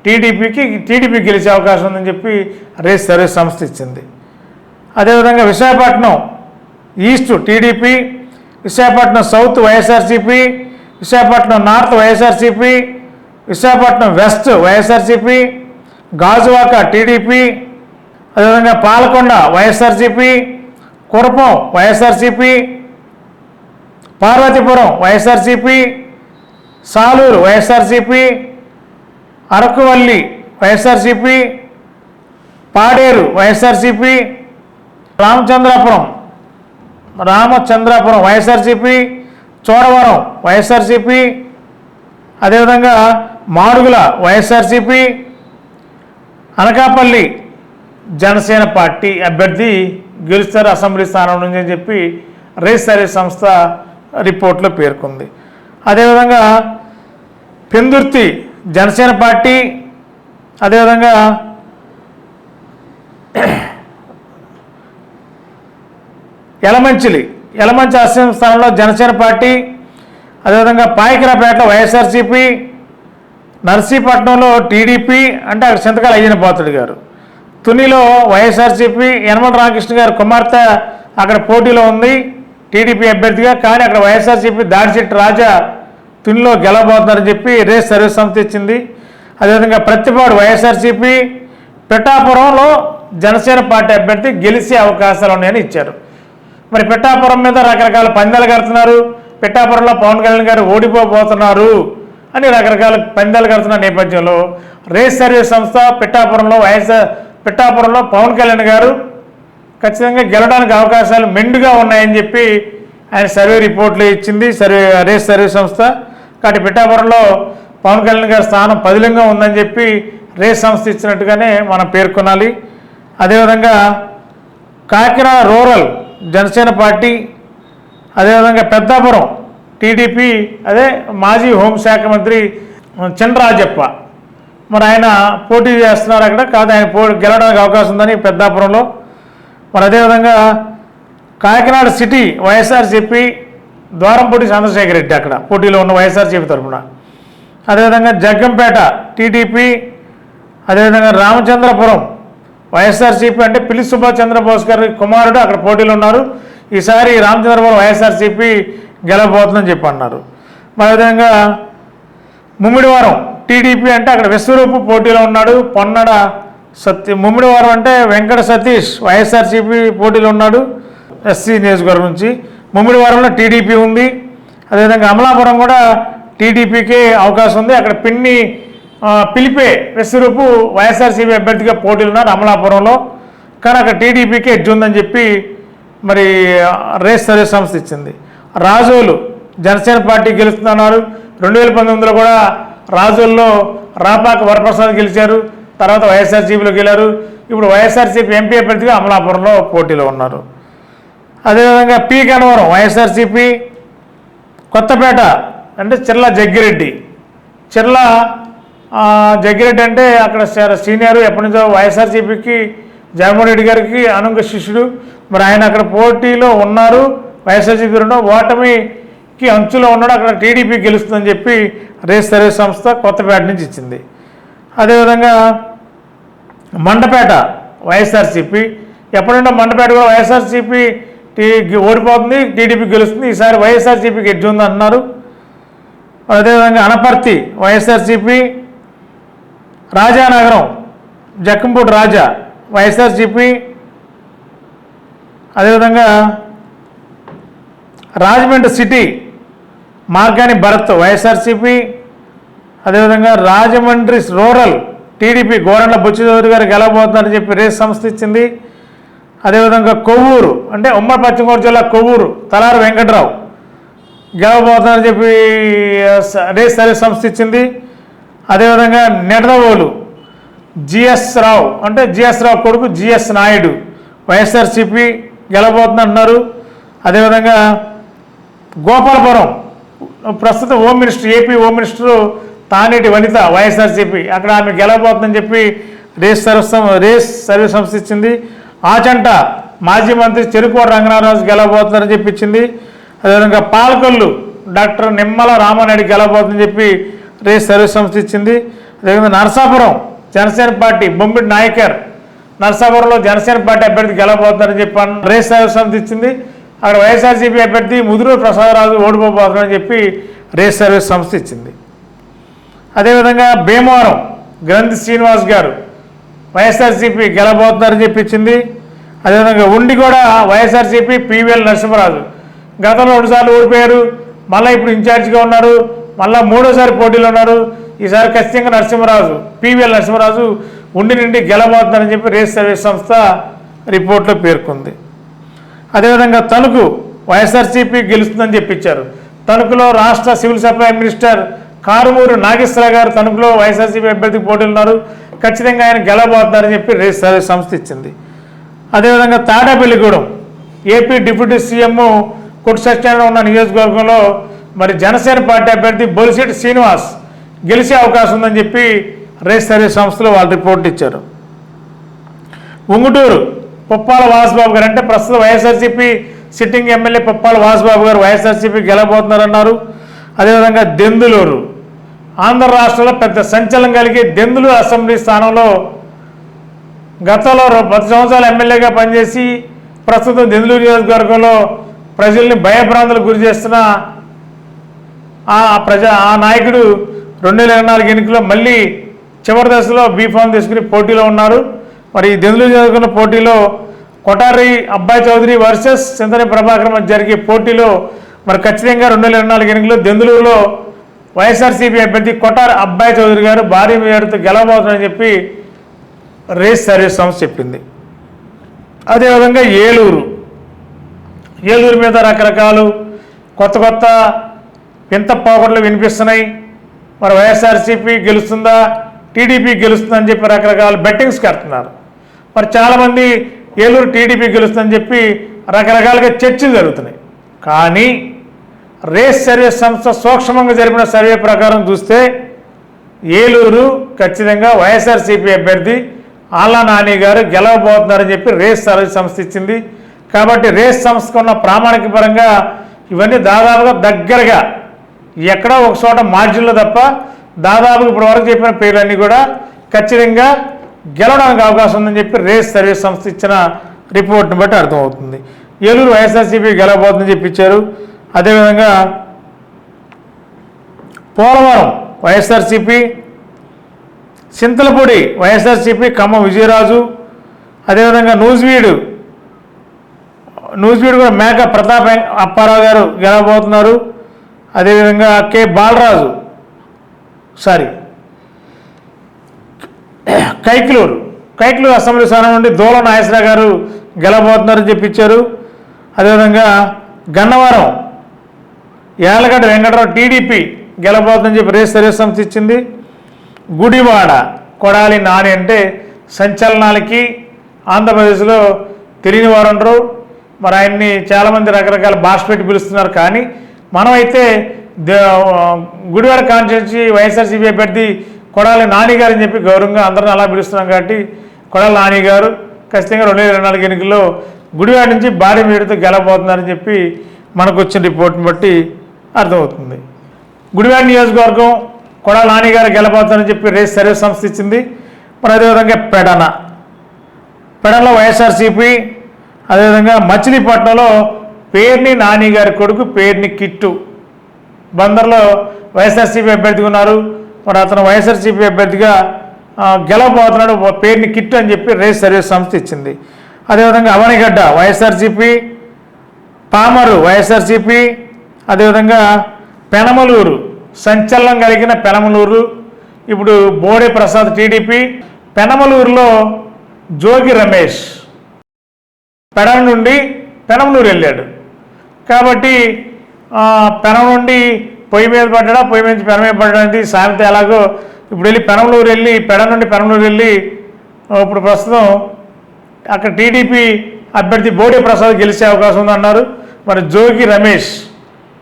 టీడీపీ గెలిచే అవకాశం ఉందని చెప్పి రేస్ సర్వే సంస్థ ఇచ్చింది. అదేవిధంగా Visakhapatnam east TDP, Visakhapatnam south YSRCP, Visakhapatnam north YSRCP, Visakhapatnam west YSRCP, Gajuwaka TDP, అదేవిధంగా పాలకొండ వైఎస్ఆర్సీపీ, కురపం వైఎస్ఆర్సీపీ, పార్వతీపురం వైఎస్ఆర్సీపీ, సాలూరు వైఎస్ఆర్సీపీ, అరకువల్లి వైఎస్ఆర్సీపీ, పాడేరు వైఎస్ఆర్సీపీ, రామచంద్రాపురం వైఎస్ఆర్సీపీ, చోడవరం వైఎస్ఆర్సీపీ, అదేవిధంగా మాడుగుల వైఎస్ఆర్సీపీ, అనకాపల్లి జనసేన పార్టీ అభ్యర్థి గెలుస్తారు అసెంబ్లీ స్థానం నుంచి అని చెప్పి రేస్ సర్వీస్ సంస్థ రిపోర్ట్లో పేర్కొంది. అదేవిధంగా పెందుర్తి జనసేన పార్టీ, అదేవిధంగా యలమంచి అసెంబ్లీ స్థానంలో జనసేన పార్టీ, అదేవిధంగా పాయకరాపేటలో వైఎస్ఆర్సీపీ, నర్సీపట్నంలో టీడీపీ అంటే అక్కడ చింతకాల అయ్యన పాత్రుడు గారు, తునిలో వైఎస్ఆర్సీపీ యనమల రామకృష్ణ గారు కుమార్తె అక్కడ పోటీలో ఉంది టీడీపీ అభ్యర్థిగా, కానీ అక్కడ వైఎస్ఆర్సీపీ దాడిశెట్టి రాజా తునిలో గెలవబోతున్నారని చెప్పి రేస్ సర్వీస్ సంస్థ ఇచ్చింది. అదేవిధంగా ప్రతిపాడు వైఎస్ఆర్సీపీ, పిఠాపురంలో జనసేన పార్టీ అభ్యర్థి గెలిచే అవకాశాలు ఉన్నాయని ఇచ్చారు. మరి పిఠాపురం మీద రకరకాల పందాలు కడుతున్నారు, పిఠాపురంలో పవన్ కళ్యాణ్ గారు ఓడిపోబోతున్నారు అని రకరకాల పందాలు కడుతున్న నేపథ్యంలో రేస్ సర్వీస్ సంస్థ పిఠాపురంలో పవన్ కళ్యాణ్ గారు ఖచ్చితంగా గెలవడానికి అవకాశాలు మెండుగా ఉన్నాయని చెప్పి ఆయన సర్వే రిపోర్ట్లు ఇచ్చింది రేస్ సర్వీస్ సంస్థ. కాబట్టి పిఠాపురంలో పవన్ కళ్యాణ్ గారి స్థానం పదిలంగా ఉందని చెప్పి రేస్ సంస్థ ఇచ్చినట్టుగానే మనం పేర్కొనాలి. అదేవిధంగా కాకినాడ రూరల్ జనసేన పార్టీ, అదేవిధంగా పెద్దాపురం టీడీపీ, అదే మాజీ హోంశాఖ మంత్రి చినరాజప్ప మరి ఆయన పోటీ చేస్తున్నారు అక్కడ, కాదు ఆయన గెలవడానికి అవకాశం ఉందని పెద్దాపురంలో. మరి అదేవిధంగా కాకినాడ సిటీ వైఎస్ఆర్సీపీ ద్వారంపూడి చంద్రశేఖర్ రెడ్డి అక్కడ పోటీలో ఉన్న వైఎస్ఆర్సీపీ తరఫున, అదేవిధంగా జగ్గంపేట టీడీపీ, అదేవిధంగా రామచంద్రపురం వైఎస్ఆర్సీపీ అంటే పిల్లి సుభాష్ చంద్రబోస్ గారి కుమారుడు అక్కడ పోటీలో ఉన్నారు. ఈసారి రామచంద్రపురం వైఎస్ఆర్సీపీ గెలవబోతుందని చెప్పి అన్నారు. మరి అదేవిధంగా ముమ్మిడివారం టీడీపీ అంటే అక్కడ విశ్వరూపు పోటీలో ఉన్నాడు, పొన్నడ ముమ్మిడివారం అంటే వెంకట సతీష్ వైఎస్ఆర్సీపీ పోటీలో ఉన్నాడు ఎస్సీ నియోజకవర్గం నుంచి. ముమ్మిడివారంలో టీడీపీ ఉంది. అదేవిధంగా అమలాపురం కూడా టీడీపీకే అవకాశం ఉంది, అక్కడ పిలిపే విశ్వరూపు వైఎస్ఆర్సీపీ అభ్యర్థిగా పోటీలు ఉన్నారు అమలాపురంలో, కానీ అక్కడ టీడీపీకే ఎడ్జ్ ఉందని చెప్పి మరి రేస్ సర్వీస్ సంస్థ ఇచ్చింది. రాజోలు జనసేన పార్టీ గెలుస్తున్నారు. 2019లో కూడా రాజోల్లో రాపాక వరప్రసాద్ గెలిచారు, తర్వాత వైఎస్ఆర్సీపీలో గెలారు. ఇప్పుడు వైఎస్ఆర్సీపీ ఎంపీ అభ్యర్థిగా అమలాపురంలో పోటీలో ఉన్నారు. అదేవిధంగా పి గన్నవరం వైఎస్ఆర్సీపీ, కొత్తపేట అంటే చిర్ల జగ్గిరెడ్డి అంటే అక్కడ సీనియర్, ఎప్పటి నుంచో వైఎస్ఆర్సీపీకి జగన్మోహన్ రెడ్డి గారికి అనుంగ శిష్యుడు. మరి ఆయన అక్కడ పోటీలో ఉన్నారు, వైఎస్ఆర్సీపీ ఓటమికి అంచులో ఉన్నాడు, అక్కడ టీడీపీ గెలుస్తుందని చెప్పి రేస్ సర్వీస్ సంస్థ కొత్తపేట నుంచి ఇచ్చింది. అదేవిధంగా మండపేట వైఎస్ఆర్సీపీ, ఎప్పుడంటే మండపేట కూడా వైఎస్ఆర్సీపీ ఓడిపోతుంది, టీడీపీ గెలుస్తుంది, ఈసారి వైఎస్ఆర్సీపీకి ఎడ్జ్ ఉంది అన్నారు. అదేవిధంగా అనపర్తి వైఎస్ఆర్సీపీ, రాజానగరం జక్కంపూడి రాజా వైఎస్ఆర్సీపీ, అదేవిధంగా రాజమండ్రి సిటీ మార్గాని భరత్ వైఎస్ఆర్సీపీ, అదేవిధంగా రాజమండ్రి రూరల్ టీడీపీ గోరంట్ల బుచ్చిచౌదరి గారు గెలవబోతున్నారని చెప్పి రేస్ సంస్థ ఇచ్చింది. అదేవిధంగా కొవ్వూరు అంటే ఉమ్మడి పశ్చిమ గోదావరి జిల్లా కొవ్వూరు తలారి వెంకట్రావు గెలవబోతున్నారని చెప్పి రేస్ సర్వీస్ సంస్థ ఇచ్చింది. అదేవిధంగా నెడదవోలు జిఎస్ రావు అంటే జిఎస్ రావు కొడుకు జిఎస్ నాయుడు వైఎస్ఆర్సీపీ గెలవబోతున్నారు. అదేవిధంగా గోపాలపురం ప్రస్తుత AP home minister Taneti Vanitha YSRCP, అక్కడ ఆమె గెలవబోతుందని చెప్పి రేస్ సర్వీస్ సంస్థ ఇచ్చింది. ఆచంట మాజీ మంత్రి చెరుకోట రంగనారాజు గెలవబోతున్నారని చెప్పి ఇచ్చింది. అదేవిధంగా పాలకొల్లు డాక్టర్ నిమ్మల రామానాయుడు గెలవబోతుందని చెప్పి రేస్ సర్వీస్ సంస్థ ఇచ్చింది. అదేవిధంగా నరసాపురం జనసేన పార్టీ బొమ్మిడి నాయకర్ నరసాపురంలో జనసేన పార్టీ అభ్యర్థి గెలవబోతున్నారని చెప్పి రేస్ సర్వీస్ సంస్థ ఇచ్చింది. అక్కడ వైఎస్ఆర్సీపీ అభ్యర్థి ముదురూరు ప్రసాదరాజు ఓడిపోబోతున్నారని చెప్పి రేస్ సర్వీస్ సంస్థ ఇచ్చింది. అదేవిధంగా భీమవరం గ్రంథి శ్రీనివాస్ గారు వైఎస్ఆర్సీపీ గెలబోతున్నారని చెప్పించింది. అదేవిధంగా ఉండి కూడా వైఎస్ఆర్సీపీ పివిఎల్ నరసింహరాజు గతంలో 2 సార్లు ఓడిపోయారు, మళ్ళీ ఇప్పుడు ఇన్ఛార్జిగా ఉన్నారు, మళ్ళీ 3వ పోటీలో ఉన్నారు. ఈసారి ఖచ్చితంగా నరసింహరాజు పివిఎల్ నరసింహరాజు ఉండి నుండి గెలబోతున్నారని చెప్పి రేస్ సర్వీస్ సంస్థ రిపోర్ట్లో పేర్కొంది. అదేవిధంగా తణుకు వైఎస్ఆర్సీపీ గెలుస్తుందని చెప్పించారు. తణుకులో రాష్ట్ర civil supply minister Karumuri Nageswararao garu తణుకులో వైఎస్ఆర్సీపీ అభ్యర్థికి పోటీలు ఉన్నారు, ఖచ్చితంగా ఆయన గెలబోతున్నారని చెప్పి రేస్ సర్వీస్ సంస్థ ఇచ్చింది. అదేవిధంగా తాడేపల్లిగూడెం ఏపీ డిప్యూటీ సీఎం కొట్టు సత్యనారాయణ ఉన్న నియోజకవర్గంలో మరి జనసేన పార్టీ అభ్యర్థి బొలిశెట్టి శ్రీనివాస్ గెలిచే అవకాశం ఉందని చెప్పి రేస్ సర్వీస్ సంస్థలు వాళ్ళు రిపోర్ట్ ఇచ్చారు. ఉంగుటూరు పుప్పాల వాసుబాబు గారు అంటే ప్రస్తుతం వైఎస్ఆర్సీపీ సిట్టింగ్ ఎమ్మెల్యే పుప్పాల వాసుబాబు గారు వైఎస్ఆర్సీపీ గెలబోతున్నారన్నారు. అదేవిధంగా దెందులూరు ఆంధ్ర రాష్ట్రంలో పెద్ద సంచలనం కలిగి దెందులూరు అసెంబ్లీ స్థానంలో గతంలో 10 సంవత్సరాలు ఎమ్మెల్యేగా పనిచేసి ప్రస్తుతం దెందులూరు నియోజకవర్గంలో ప్రజల్ని భయభ్రాంతులకు గురి చేస్తున్న ఆ నాయకుడు 2024 ఎన్నికల్లో మళ్ళీ చివరి దశలో బీఫామ్ తీసుకుని పోటీలో ఉన్నారు. మరి దెందులూరు నియోజకవర్గంలో పోటీలో కొటారి అబ్బాయి చౌదరి వర్సెస్ చింతని ప్రభాకర్ మధ్య జరిగే పోటీలో మరి ఖచ్చితంగా 2024 ఎన్నికల్లో దెందులూరులో వైఎస్ఆర్సీపీ అభ్యర్థి కొటారి అబ్బాయి చౌదరి గారు భారీ మేరతో గెలవబోతున్నారని చెప్పి రేస్ సర్వీస్ సంస్థ చెప్పింది. అదేవిధంగా ఏలూరు మీద రకరకాలు కొత్త వింత పోకడలు వినిపిస్తున్నాయి. మరి వైఎస్ఆర్సీపీ గెలుస్తుందా టీడీపీ గెలుస్తుందని చెప్పి రకరకాల బెట్టింగ్స్ కడుతున్నారు. మరి చాలామంది ఏలూరు టీడీపీ గెలుస్తుందని చెప్పి రకరకాలుగా చర్చలు జరుగుతున్నాయి. కానీ రేస్ సర్వే సంస్థ సూక్ష్మంగా జరిపిన సర్వే ప్రకారం చూస్తే ఏలూరు ఖచ్చితంగా వైఎస్ఆర్సీపీ అభ్యర్థి ఆళ్ళ నాని గారు గెలవబోతున్నారని చెప్పి రేస్ సర్వే సంస్థ ఇచ్చింది. కాబట్టి రేస్ సంస్థకు ఉన్న ప్రామాణిక పరంగా ఇవన్నీ దాదాపుగా దగ్గరగా ఎక్కడో ఒక చోట మార్జిన్లో తప్ప దాదాపు ఇప్పటి వరకు చెప్పిన పేర్లన్నీ కూడా ఖచ్చితంగా గెలవడానికి అవకాశం ఉందని చెప్పి రేస్ సర్వీస్ సంస్థ ఇచ్చిన రిపోర్ట్ని బట్టి అర్థమవుతుంది. ఏలూరు వైఎస్ఆర్సీపీ గెలవబోతుందని చెప్పి ఇచ్చారు. అదేవిధంగా పోలవరం వైఎస్ఆర్సీపీ, చింతలపూడి వైఎస్ఆర్సీపీ ఖమ్మం విజయరాజు, అదేవిధంగా నూజివీడు కూడా మేక ప్రతాప్ అప్పారావు గారు గెలవబోతున్నారు. అదేవిధంగా కె బాలరాజు కైక్లూరు అసెంబ్లీ స్థానం నుండి దూల నాగేశ్వరరావు గారు గెలవబోతున్నారని చెప్పించారు. అదేవిధంగా గన్నవరం యాలగడ్డ వెంకటరావు టీడీపీ గెలవబోతుందని చెప్పి రేస్ సర్వీస్ సంస్థ ఇచ్చింది. గుడివాడ కొడాలి నాని అంటే సంచలనాలకి ఆంధ్రప్రదేశ్లో తెలియని వారు ఉండరు. మరి ఆయన్ని చాలామంది రకరకాల భాష పెట్టి పిలుస్తున్నారు. కానీ మనమైతే గుడివాడ కాన్స్టిట్యున్సీ వైఎస్ఆర్సీపీ అభ్యర్థి కొడాలి నాని గారు అని చెప్పి గౌరవంగా అందరిని అలా పిలుస్తున్నాం. కాబట్టి కొడాలి నాని గారు ఖచ్చితంగా 2024 ఎన్నికల్లో గుడివాడ నుంచి భారీ మేరతో గెలవబోతున్నారని చెప్పి మనకు వచ్చిన రిపోర్ట్ని బట్టి అర్థమవుతుంది. గుడివాడ నియోజకవర్గం కొడాలి నాని గారు గెలవబోతున్నారని చెప్పి రేస్ సర్వీస్ సంస్థ ఇచ్చింది. మరి అదేవిధంగా పెడనలో వైఎస్ఆర్సీపీ, అదేవిధంగా మచిలీపట్నంలో పేర్ని నాని గారి కొడుకు పేర్ని కిట్టు బందర్లో వైఎస్ఆర్సీపీ అభ్యర్థిగా ఉన్నారు. మరి అతను వైఎస్ఆర్సీపీ అభ్యర్థిగా గెలవబోతున్నాడు పేర్ని కిట్టు అని చెప్పి రేస్ సర్వీస్ సంస్థ ఇచ్చింది. అదేవిధంగా అవనిగడ్డ వైఎస్ఆర్సీపీ, పామరు వైఎస్ఆర్సీపీ, అదేవిధంగా పెనమలూరు సంచలనం కలిగిన పెనమలూరు ఇప్పుడు బోడే ప్రసాద్ టీడీపీ. పెనమలూరులో జోగి రమేష్ పెడం నుండి పెనమలూరు వెళ్ళాడు. కాబట్టి పెనం నుండి పొయ్యి మీద పడ్డా, పొయ్యి మీద పెనం మీద పడ్డానికి సామెత ఎలాగో ఇప్పుడు వెళ్ళి పెనమలూరు వెళ్ళి పెడం నుండి పెనమలూరు వెళ్ళి ఇప్పుడు ప్రస్తుతం అక్కడ టీడీపీ అభ్యర్థి బోడే ప్రసాద్ గెలిచే అవకాశం ఉందన్నారు. మరి జోగి రమేష్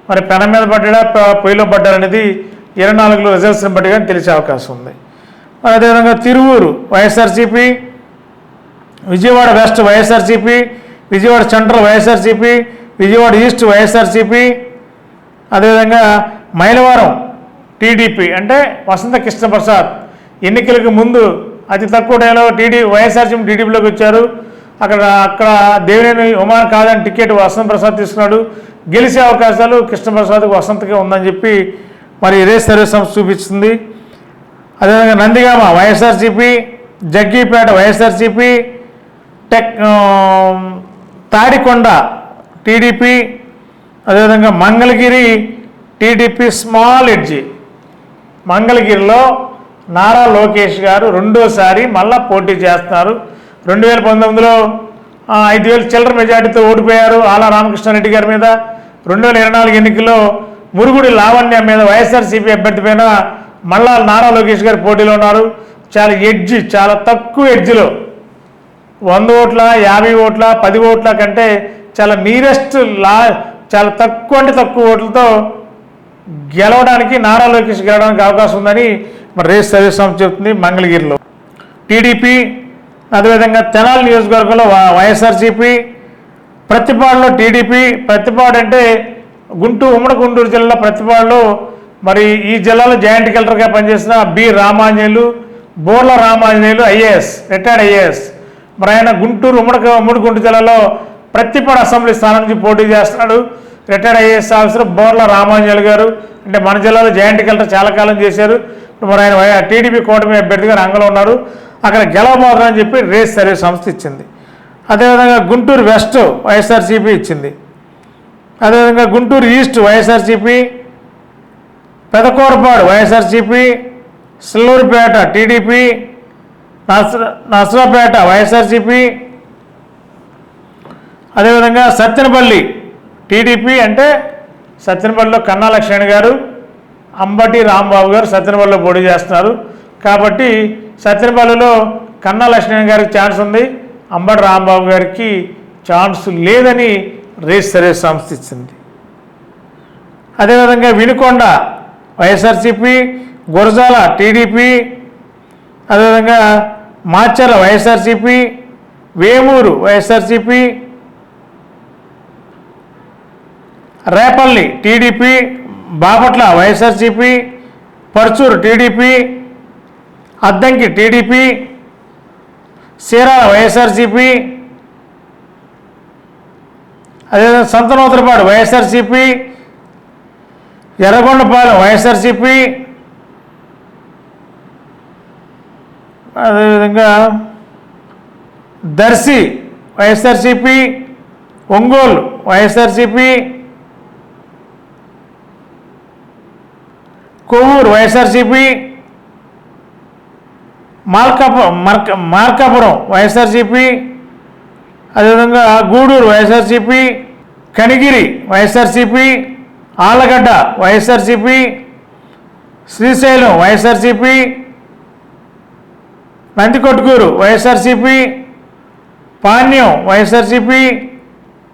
మరి పెనం మీద పడ్డా పొయ్యిలో పడ్డారనేది 24లో రిజల్ట్స్ని బట్టి కానీ తెలిసే అవకాశం ఉంది. మరి అదేవిధంగా Tiruvuru YSRCP, Vijayawada west YSRCP, Vijayawada central YSRCP, Vijayawada east YSRCP, అదేవిధంగా మైలవరం టీడీపీ అంటే వసంత కృష్ణప్రసాద్ ఎన్నికలకు ముందు అతి తక్కువ టైంలో వైఎస్ఆర్సీపీ టీడీపీలోకి వచ్చారు. అక్కడ దేవినేని ఉమాన్ కాదని టికెట్ వసంత ప్రసాద్ తీసుకున్నాడు. గెలిచే అవకాశాలు కృష్ణప్రసాద్కి వసంతగా ఉందని చెప్పి మరి రేస్ సర్వీస్ సంస్థ చూపిస్తుంది. అదేవిధంగా నందిగామ వైఎస్ఆర్సీపీ, జగ్గీపేట వైఎస్ఆర్సీపీ, తాడికొండ టీడీపీ, అదేవిధంగా మంగళగిరి టీడీపీ స్మాల్ ఎడ్జి. మంగళగిరిలో నారా లోకేష్ గారు రెండోసారి మళ్ళా పోటీ చేస్తున్నారు. 2019లో 5,000 చిల్లర మెజార్టీతో ఓడిపోయారు ఆలా రామకృష్ణారెడ్డి గారి మీద. 2024 ఎన్నికల్లో మురుగుడి లావణ్య మీద వైఎస్ఆర్సీపీ అభ్యర్థి పైన మళ్ళా నారా లోకేష్ గారు పోటీలో ఉన్నారు. చాలా తక్కువ ఎడ్జిలో 100 ఓట్ల 50 ఓట్ల 10 ఓట్ల కంటే చాలా నీరెస్ట్ చాలా తక్కువ ఓట్లతో గెలవడానికి నారా లోకేష్ గెలవడానికి అవకాశం ఉందని మరి రేస్ సర్వీస్ సంస్థ చెబుతుంది. మంగళగిరిలో టీడీపీ, అదేవిధంగా తెనాలి నియోజకవర్గంలో వైఎస్ఆర్సీపీ, ప్రతిపాడులో టీడీపీ. ప్రతిపాడు అంటే ఉమ్మడి గుంటూరు జిల్లా ప్రతిపాడులో మరి ఈ జిల్లాలో జాయింట్ కలెక్టర్గా పనిచేసిన బి రామాంజనేయులు, బోర్ల రామాంజనేయులు ఐఏఎస్, రిటైర్డ్ ఐఏఎస్. మరి ఆయన ఉమ్మడి గుంటూరు జిల్లాలో ప్రతిపాడు అసెంబ్లీ స్థానం నుంచి పోటీ చేస్తున్నాడు. రిటైర్డ్ ఐఏఎస్ ఆఫీసర్ బోర్ల రామాంజనేయులు గారు. అంటే మన జిల్లాలో జాయింట్ కలెక్టర్ చాలా కాలం చేశారు. మరి ఆయన టీడీపీ కూటమి అభ్యర్థిగా రంగంలో ఉన్నారు. అక్కడ గెలవబోతుందని చెప్పి రేస్ సర్వీస్ సంస్థ ఇచ్చింది. అదేవిధంగా గుంటూరు వెస్ట్ వైఎస్ఆర్సీపీ ఇచ్చింది. అదేవిధంగా గుంటూరు ఈస్ట్ వైఎస్ఆర్సీపీ, పెదకూరపాడు వైఎస్ఆర్సీపీ, సిల్లూరుపేట టీడీపీ, నర్సరాపేట వైఎస్ఆర్సీపీ, అదేవిధంగా సత్తెనపల్లి టీడీపీ. అంటే సత్తెనపల్లిలో కన్నా లక్ష్మణ్ గారు, అంబటి రాంబాబు గారు సత్తెనపల్లిలో పోటీ చేస్తున్నారు. కాబట్టి సత్తెనపల్లిలో కన్నా లక్ష్మణ్ గారికి ఛాన్స్ ఉంది, అంబటి రాంబాబు గారికి ఛాన్స్ లేదని రేస్ సర్వీస్ సంస్థ ఇచ్చింది. అదేవిధంగా వినుకొండ వైఎస్ఆర్సీపీ, గురజాల టీడీపీ, అదేవిధంగా Macherla YSRCP, Vemuru YSRCP, Repalle TDP, Bapatla YSRCP, Parchur TDP, Addanki TDP, Chirala YSRCP, అదేవిధంగా సంతనూతలపాడు వైఎస్ఆర్సీపీ, ఎర్రగొండపాలెం వైఎస్ఆర్సీపీ, అదేవిధంగా దర్శి వైఎస్ఆర్సీపీ, ఒంగోలు వైఎస్ఆర్సీపీ, కొవ్వూరు వైఎస్ఆర్సీపీ, మార్కాపురం వైఎస్ఆర్సీపీ, అదేవిధంగా Gudur YSRCP, Kanigiri YSRCP, Allagadda YSRCP, Srisailam YSRCP, Nandikotkur YSRCP, Panyam YSRCP,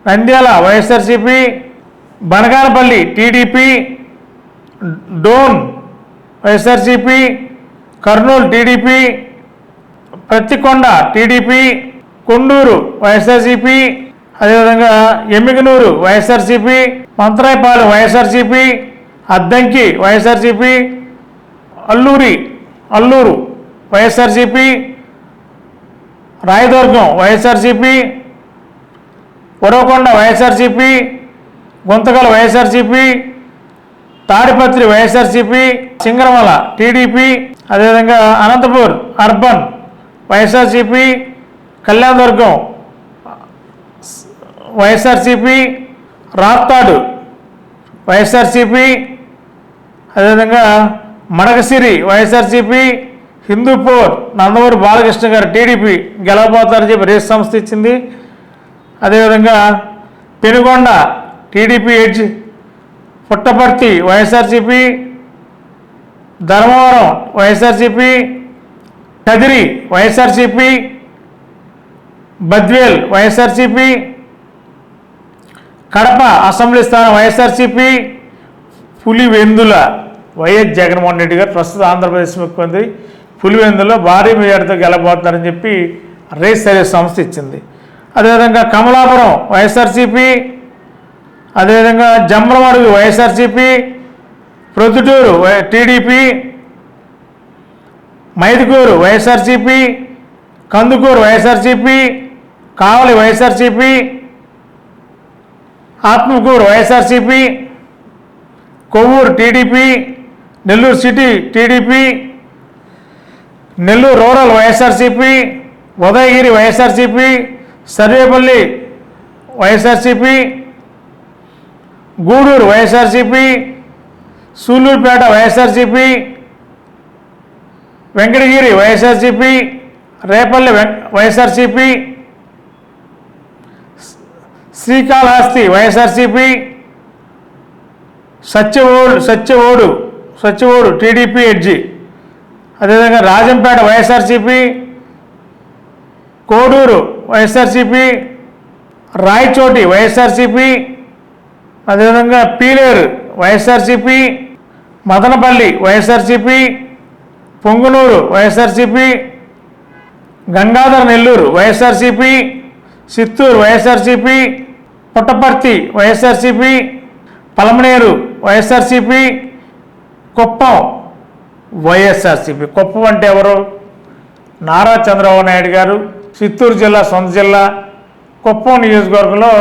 Nandyal YSRCP, Banaganapalle TDP, Dhone YSRCP, Kurnool TDP, Pattikonda TDP, Konduru YSRCP, అదేవిధంగా Emmiganur YSRCP, Mantrayapalem YSRCP, Addanki YSRCP, Alluru YSRCP, Rayadurgam YSRCP, Uravakonda YSRCP, Guntakal YSRCP, Tadipatri YSRCP, Singanamala TDP, అదేవిధంగా Anantapur urban YSRCP, Kalyanadurgam YSRCP, Raptadu YSRCP, అదేవిధంగా మడకసిరి వైఎస్ఆర్సీపీ, హిందూపూర్ నందమూరి బాలకృష్ణ గారు TDP గెలవబోతారని చెప్పి race సంస్థ ఇచ్చింది. అదేవిధంగా Penukonda TDP edge, Puttaparthi YSRCP, Dharmavaram YSRCP, Kadiri YSRCP, Badvel YSRCP, Kadapa assembly స్థానం YSRCP, Pulivendula YS Jaganmohan Reddy garu ప్రస్తుత ఆంధ్రప్రదేశ్ ముఖ్యమంత్రి పులివెందులో భారీ మెజార్టీతో గెలబోతున్నారని చెప్పి రేస్ సర్వీస్ సంస్థ ఇచ్చింది. అదేవిధంగా కమలాపురం వైఎస్ఆర్సీపీ, అదేవిధంగా Jammalamadugu YSRCP, Proddatur TDP, Mydukur YSRCP, Kandukur YSRCP, Kavali YSRCP, Atmakur YSRCP, Kovvur TDP, Nellore city TDP, Nellore rural YSRCP, Udayagiri YSRCP, Sarvepalli YSRCP, Gudur YSRCP, Sullurpeta YSRCP, Venkatagiri YSRCP, Repalle YSRCP, Srikalahasti YSRCP, Satyavedu TDP edge, అదేవిధంగా రాజంపేట వైఎస్ఆర్సీపీ, కోడూరు వైఎస్ఆర్సీపీ, రాయచోటి వైఎస్ఆర్సీపీ, అదేవిధంగా పీలేరు వైఎస్ఆర్సీపీ, మదనపల్లి వైఎస్ఆర్సీపీ, పొంగునూరు వైఎస్ఆర్సీపీ, గంగాధర నెల్లూరు వైఎస్ఆర్సీపీ, చిత్తూరు వైఎస్ఆర్సీపీ, పుట్టపర్తి వైఎస్ఆర్సీపీ, పలమనేరు వైఎస్ఆర్సీపీ, కుప్పం వైఎస్ఆర్సీపీ. కుప్పం అంటే ఎవరు? నారా చంద్రబాబు నాయుడు గారు చిత్తూరు జిల్లా సొంత జిల్లా. కుప్పం నియోజకవర్గంలో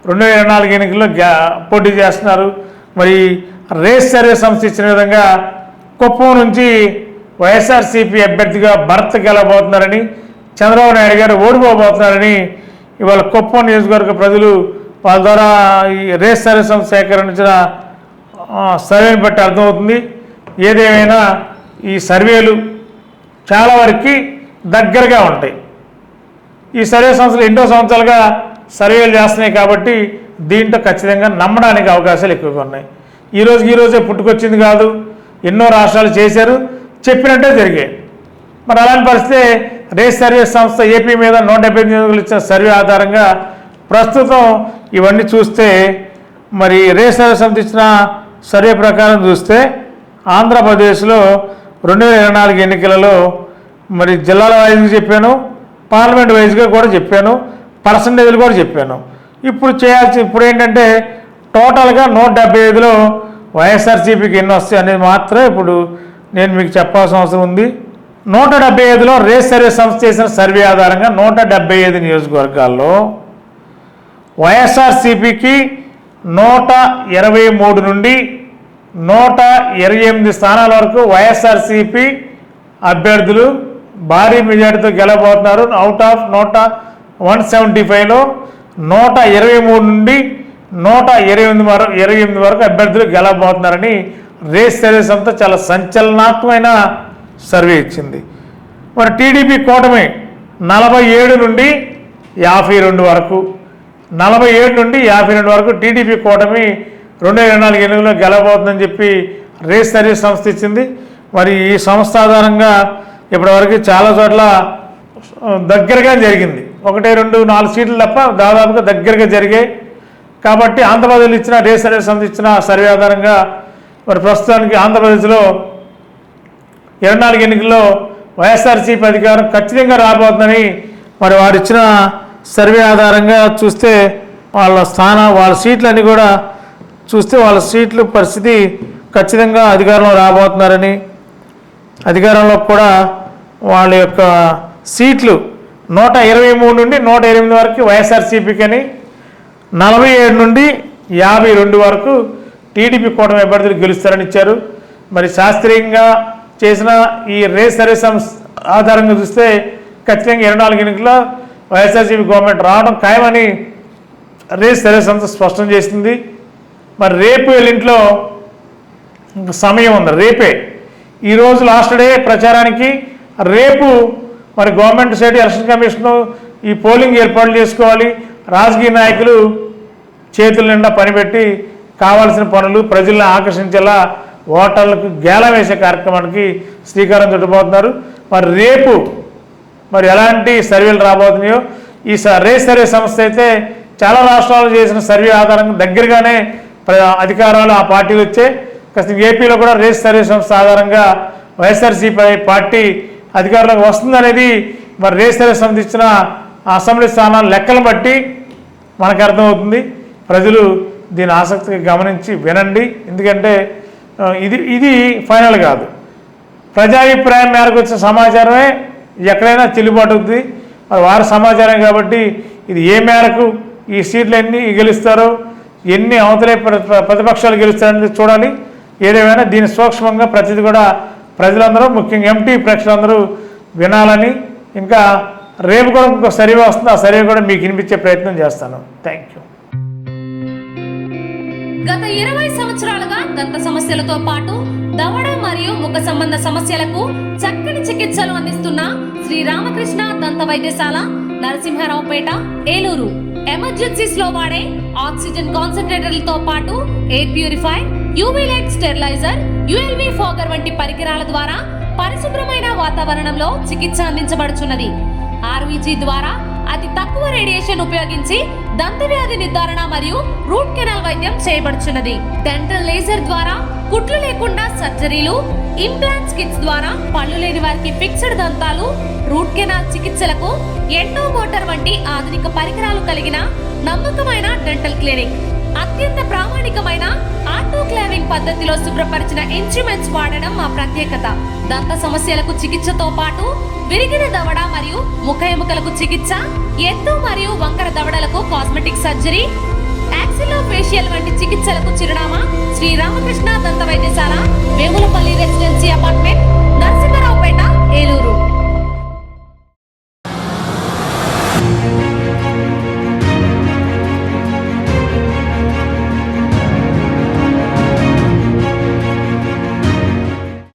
2024 ఎన్నికల్లో పోటీ చేస్తున్నారు. మరి రేస్ సర్వే సంస్థ ఇచ్చిన విధంగా కుప్పం నుంచి వైఎస్ఆర్సీపీ అభ్యర్థిగా భర్త గెలబోతున్నారని, చంద్రబాబు నాయుడు గారు ఓడిపోబోతున్నారని ఇవాళ కుప్పం నియోజకవర్గ ప్రజలు వాళ్ళ ద్వారా ఈ రేస్ సర్వే సంస్థ సేకరించిన సర్వేని బట్టి అర్థమవుతుంది. ఏదేమైనా ఈ సర్వేలు చాలా వరకు దగ్గరగా ఉంటాయి. ఈ సర్వే సంస్థలు ఎన్నో సంవత్సరాలుగా సర్వేలు చేస్తున్నాయి కాబట్టి దీంట్లో ఖచ్చితంగా నమ్మడానికి అవకాశాలు ఎక్కువగా ఉన్నాయి. ఈరోజే పుట్టుకొచ్చింది కాదు, ఎన్నో రాష్ట్రాలు చేశారు, చెప్పినట్టే జరిగాయి. మరి అలాంటి పరిస్థితి రేస్ సర్వే సంస్థ ఏపీ మీద 170 నియోజకవర్గాలు ఇచ్చిన సర్వే ఆధారంగా ప్రస్తుతం ఇవన్నీ చూస్తే, మరి రేస్ సర్వే సంస్థ ఇచ్చిన సర్వే ప్రకారం చూస్తే ఆంధ్రప్రదేశ్లో 2024 ఎన్నికలలో మరి జిల్లాల వైజ్గా చెప్పాను, పార్లమెంట్ వైజ్గా కూడా చెప్పాను, పర్సంటేజ్లు కూడా చెప్పాను. ఇప్పుడు ఏంటంటే టోటల్గా 175లో వైఎస్ఆర్సీపీకి ఎన్ని వస్తాయి అనేది మాత్రమే ఇప్పుడు నేను మీకు చెప్పాల్సిన అవసరం ఉంది. 175లో రేస్ సర్వే సంస్థ చేసిన సర్వే ఆధారంగా 175 నియోజకవర్గాల్లో వైఎస్ఆర్సీపీకి 123 నుండి 128 స్థానాల వరకు వైఎస్ఆర్సీపీ అభ్యర్థులు భారీ మెజార్టీతో గెలవబోతున్నారు. అవుట్ ఆఫ్ 175లో 123 నుండి 128 వరకు అభ్యర్థులు గెలవబోతున్నారని రేస్ సర్వే సంస్థ చాలా సంచలనాత్మకమైన సర్వే ఇచ్చింది. మరి టీడీపీ కూటమి 47 నుండి 52 వరకు 47 నుండి 52 వరకు టీడీపీ కూటమి 2024 ఎన్నికల్లో గెలవబోతుందని చెప్పి రేస్ సర్వే సంస్థ ఇచ్చింది. మరి ఈ సంస్థ ఆధారంగా ఇప్పటివరకు చాలా చోట్ల దగ్గరగా జరిగింది. 1, 2, 4 సీట్లు తప్ప దాదాపుగా దగ్గరగా జరిగాయి. కాబట్టి ఆంధ్రప్రదేశ్లో ఇచ్చిన రేస్ సర్వే సంస్థ ఇచ్చిన సర్వే ఆధారంగా మరి ప్రస్తుతానికి ఆంధ్రప్రదేశ్లో 24 ఎన్నికల్లో వైఎస్ఆర్సీపీ అధికారం ఖచ్చితంగా రాబోతుందని మరి వారు ఇచ్చిన సర్వే ఆధారంగా చూస్తే వాళ్ళ సీట్లన్నీ కూడా చూస్తే వాళ్ళ సీట్ల పరిస్థితి ఖచ్చితంగా అధికారంలో రాబోతున్నారని, అధికారంలో కూడా వాళ్ళ యొక్క సీట్లు 123 నుండి 128 వరకు వైఎస్ఆర్సీపీకి అని, 47 నుండి 52 వరకు టీడీపీ కూటమి అభ్యర్థులు గెలుస్తారని ఇచ్చారు. మరి శాస్త్రీయంగా చేసిన ఈ రేస్ సర్వే సంస్థ ఆధారంగా చూస్తే ఖచ్చితంగా 24 ఎన్నికల్లో వైఎస్ఆర్సీపీ గవర్నమెంట్ రావడం ఖాయమని రేస్ సర్వే సంస్థ స్పష్టం చేసింది. మరి రేపు ఎల్లింట్లో సమయం ఉంది, రేపే ఈరోజు లాస్ట్ డే ప్రచారానికి. రేపు మరి గవర్నమెంట్ సైడ్ ఎలక్షన్ కమిషన్ ఈ పోలింగ్ ఏర్పాట్లు చేసుకోవాలి. రాజకీయ నాయకులు చేతుల నిండా పనిపెట్టి కావాల్సిన పనులు ప్రజలను ఆకర్షించేలా ఓటర్లకు గేలం వేసే కార్యక్రమానికి శ్రీకారం చుట్టబోతున్నారు. మరి రేపు మరి ఎలాంటి సర్వేలు రాబోతున్నాయో ఈ రేస్ సర్వే సంస్థ అయితే చాలా రాష్ట్రాలు చేసిన సర్వే ఆధారంగా దగ్గరగానే అధికారాలు ఆ పార్టీలు వచ్చాయి. ఖచ్చితంగా ఏపీలో కూడా రేస్ సర్వే సంస్థ ఆధారంగా వైఎస్ఆర్సీపీ పార్టీ అధికారంలోకి వస్తుందనేది మరి రేస్ సర్వే సంస్థ ఇచ్చిన అసెంబ్లీ స్థానాల లెక్కలను బట్టి మనకు అర్థమవుతుంది. ప్రజలు దీని ఆసక్తిగా గమనించి వినండి. ఎందుకంటే ఇది ఫైనల్ కాదు, ప్రజాభిప్రాయం మేరకు వచ్చిన సమాచారమే ఎక్కడైనా చెల్లుబాటు అవుతుంది. మరి వారి సమాచారం కాబట్టి ఇది ఏ మేరకు ఈ సీట్లు ఎన్ని గెలుస్తారో, ఎన్ని అవతలే ప్రతిపక్షాలు గెలుస్తారనేది చూడాలి. ఏదేమైనా దీని సూక్ష్మంగా ప్రతిదీ కూడా ప్రజలందరూ, ముఖ్యంగా ఎంటీ ప్రేక్షకులందరూ వినాలని, ఇంకా రేపు కూడా ఇంకొక సర్వే వస్తుంది, ఆ సర్వే కూడా మీకు వినిపించే ప్రయత్నం చేస్తాను. Thank you. గత 20 సంవత్సరాలుగా దంత సమస్యలతో పాటు దవడ మరియు ముఖ సంబంధ సమస్యలకు చక్కని చికిత్సలు అందిస్తున్న శ్రీ రామకృష్ణ దంత వైద్యశాల, నరసింహారావుపేట, ఏలూరు. ఎమర్జెన్సీస్ లో వాడే ఆక్సిజన్ కాన్సంట్రేటర్లతో పాటు air purifier, UV light steriliser, ULV fogger వంటి పరికరాల ద్వారా పరిశుభ్రమైన వాతావరణంలో చికిత్స అందించబడుచున్నది. ఆర్వీజీ ద్వారా అతి తక్కువ రేడియేషన్ ఉపయోగించి దంత వ్యాధి నిర్ధారణ మరియు రూట్ కెనాల్ వైద్యం చేయబడుచున్నది. డెంటల్ లేజర్ ద్వారా కుట్లు లేకుండా సర్జరీలు, ఇంప్లాంట్స్ కిట్స్ ద్వారా పళ్ళు లేని వారికి ఫిక్స్డ్ దంతాలు, రూట్ కెనాల్ చికిత్సలకు ఎండో మోటార్ వంటి ఆధునిక పరికరాలు కలిగిన నమ్మకమైన డెంటల్ క్లినిక్. అత్యంత ప్రామాణికమైన ఆటోక్లావింగ్ పద్ధతిలో శుభ్రపరిచిన ఇన్స్ట్రుమెంట్స్ వాడడం మా ప్రత్యేకత. దంత సమస్యలకు చికిత్సతో పాటు విరిగిన దవడ మరియు ముఖ ఎముకలకు చికిత్స, ఎత్తు మరియు వంకర దవడలకు కాస్మెటిక్ సర్జరీ, యాక్సిలోఫేషియల్ వంటి చికిత్సలకు చిరునామా శ్రీ రామకృష్ణ దంత వైద్యశాల, వేములపల్లి రెసిడెన్సీ అపార్ట్మెంట్, నరసింహారావుపేట, ఏలూరు.